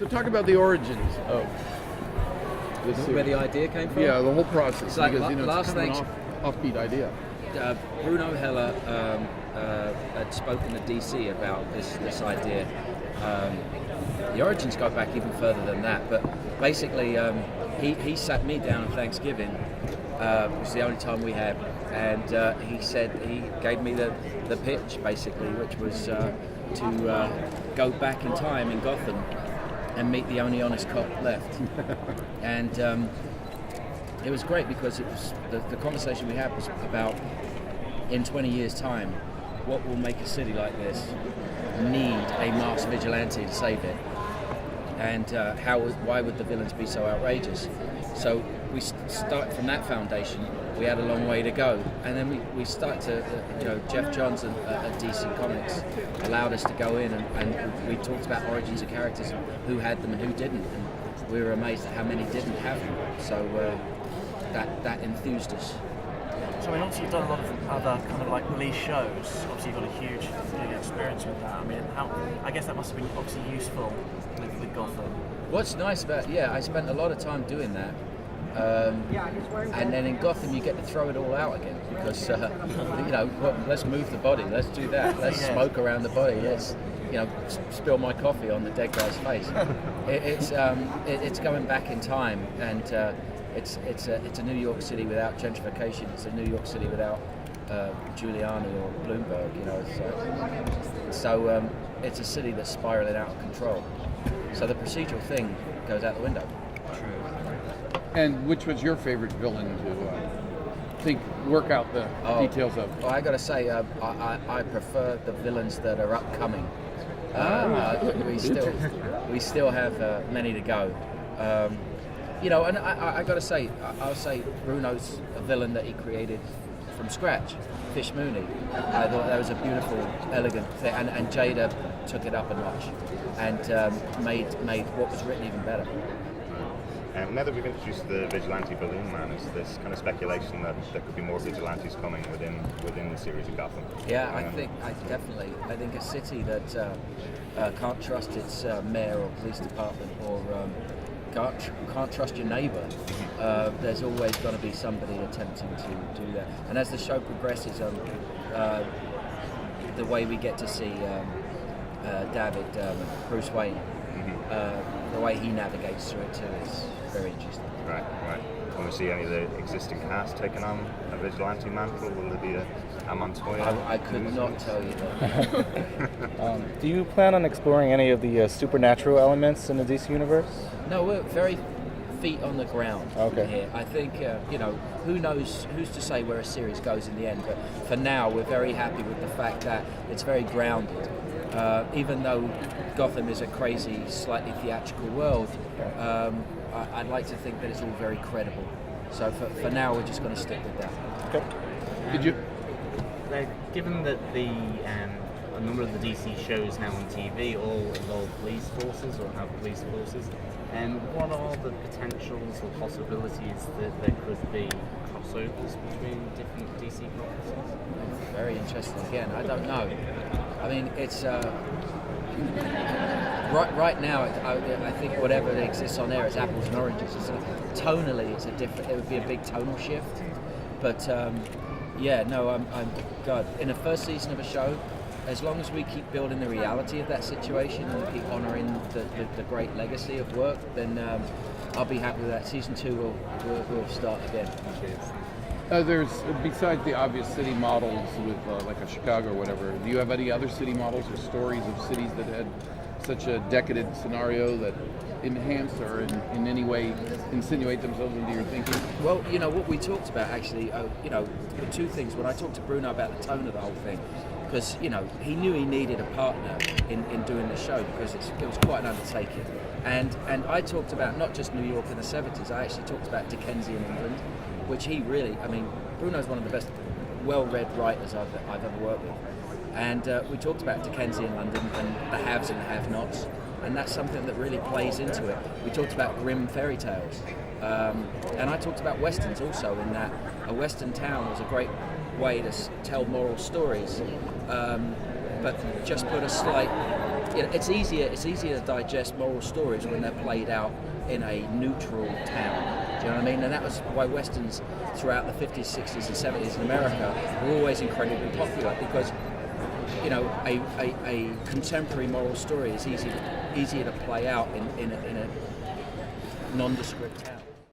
So talk about the origins of this series. Where the idea came from? Yeah, the whole process. So, because last it's kind of an offbeat idea. Bruno Heller had spoken to DC about this idea. The origins go back even further than that, but basically he sat me down on Thanksgiving, which was the only time we had, and he gave me the pitch basically, which was to go back in time in Gotham and meet the only honest cop left. And it was great because it was the conversation we had was about, in 20 years' time, what will make a city like this need a masked vigilante to save it, and why would the villains be so outrageous? So we start from that foundation. We had a long way to go, and then we start to, Jeff Johns at DC Comics allowed us to go in, and we talked about origins of characters, who had them and who didn't, and we were amazed at how many didn't have them. So that enthused us. So I mean, obviously you've done a lot of other kind of like release shows. Obviously you've got a huge experience with that. I mean, I guess that must have been obviously useful with Gotham. What's nice about, I spent a lot of time doing that. And then in Gotham you get to throw it all out again because let's move the body, let's do that, let's smoke around the body, let's spill my coffee on the dead guy's face. It's going back in time, and it's a New York City without gentrification. It's a New York City without Giuliani or Bloomberg. So it's a city that's spiraling out of control. So the procedural thing goes out the window. And which was your favorite villain to work out the details of? Well, I got to say, I prefer the villains that are upcoming. We still have many to go. And I got to say, I'll say Bruno's a villain that he created from scratch. Fish Mooney. I thought that was a beautiful, elegant thing, and Jada took it up a notch and made what was written even better. Now that we've introduced the Vigilante Balloon Man, is this kind of speculation that there could be more vigilantes coming within the series of Gotham? Yeah, I think a city that can't trust its mayor or police department, or can't trust your neighbour, there's always going to be somebody attempting to do that. And as the show progresses, the way we get to see David, Bruce Wayne, the way he navigates through it too is very interesting. Right. Can we see any of the existing cast taking on a vigilante mantle? Will there be a Montoya? I could not tell you that. Do you plan on exploring any of the supernatural elements in the DC universe? No, we're very feet on the ground here. I think, who knows, who's to say where a series goes in the end, but for now we're very happy with the fact that it's very grounded. Even though Gotham is a crazy, slightly theatrical world, I'd like to think that it's all very credible. So for now, we're just going to stick with that. Okay. Did you? Given that a number of the DC shows now on TV all involve police forces or have police forces, what are the potentials or possibilities that there could be crossovers between different DC properties? Very interesting. Again, I don't know. I mean, it's right now. I think whatever exists on air is apples and oranges. Tonally, it's a different. It would be a big tonal shift. But I'm God. In the first season of a show, as long as we keep building the reality of that situation and we keep honouring the great legacy of work, then I'll be happy with that. Season 2 will start again. There's, besides the obvious city models with like a Chicago or whatever, do you have any other city models or stories of cities that had such a decadent scenario that enhance or in any way insinuate themselves into your thinking? Well, what we talked about actually, two things. When I talked to Bruno about the tone of the whole thing, because he knew he needed a partner in doing the show because it was quite an undertaking. And I talked about not just New York in the 70s, I actually talked about Dickensian England, which he really, Bruno's one of the best well-read writers I've ever worked with. And we talked about Dickensian London and the haves and the have-nots, and that's something that really plays into it. We talked about grim fairy tales. And I talked about westerns also, in that a western town was a great way to tell moral stories. but just put a slight. It's easier to digest moral stories when they're played out in a neutral town. Do you know what I mean? And that was why westerns throughout the 50s, 60s, and 70s in America were always incredibly popular, because a contemporary moral story is easier to play out in a nondescript town.